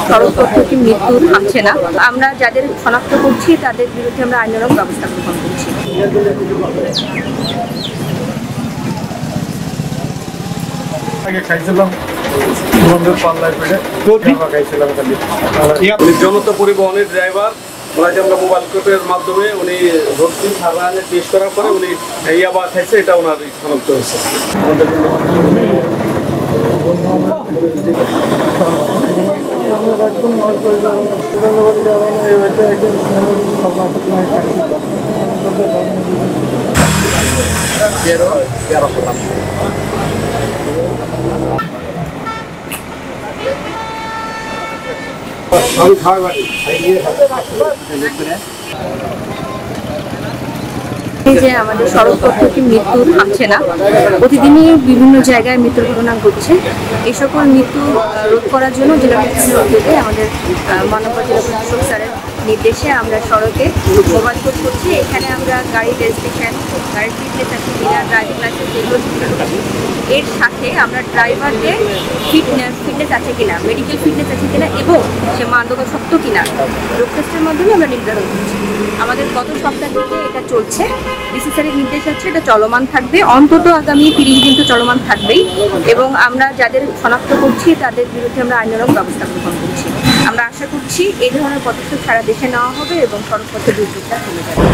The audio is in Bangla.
সড়ক দুর্ঘটনায় মৃত্যু থামছে না। আমরা যাদের শনাক্ত করছি তাদের বিরুদ্ধে আমরা আইনানুগ ব্যবস্থা গ্রহণ করছি। জনতা পরিবহনের ড্রাইভার ওনাকে আমরা মোবাইল কোর্টের মাধ্যমে উনি ভর্তি থানায় টেস্ট করার পরে উনি ইয়াবা খাইছে, এটা ওনার শনাক্ত হয়েছে। যে আমাদের সড়ক দুর্ঘটনায় মৃত্যু থামছে না, প্রতিদিনই বিভিন্ন জায়গায় মৃত্যুর ঘটনা ঘটছে। এই সকল মৃত্যু রোধ করার জন্য জেলা প্রশাসনের উদ্যোগে আমাদের মাননীয় জেলা প্রশাসক স্যারের নির্দেশে আমরা সড়কে মোবাইল কোর্ট করছি। এখানে আমরা গাড়ির রেজিস্ট্রেশন, গাড়ির ফিটনেস আছে কিনা, ড্রাইভিং লাইসেন্স এগুলো করছি। এর সাথে আমরা ড্রাইভারদের ফিটনেস আছে কিনা, মেডিকেল ফিটনেস আছে কিনা এবং সে মাদকাসক্ত কিনা রোগ টেস্টের মাধ্যমে আমরা নির্ধারণ করছি। আমাদের গত সপ্তাহ থেকে এটা চলছে। ডিসি স্যারের নির্দেশ হচ্ছে এটা চলমান থাকবে, অন্তত আগামী 30 দিন তো চলমান থাকবেই। এবং আমরা যাদের শনাক্ত করছি তাদের বিরুদ্ধে আমরা আইনানুগ ব্যবস্থা গ্রহণ করছি। আমরা আশা করছি এই ধরনের পদক্ষেপ সারা দেশে নেওয়া হবে এবং সড়কপথে দুর্ঘটনা কমে যাবে।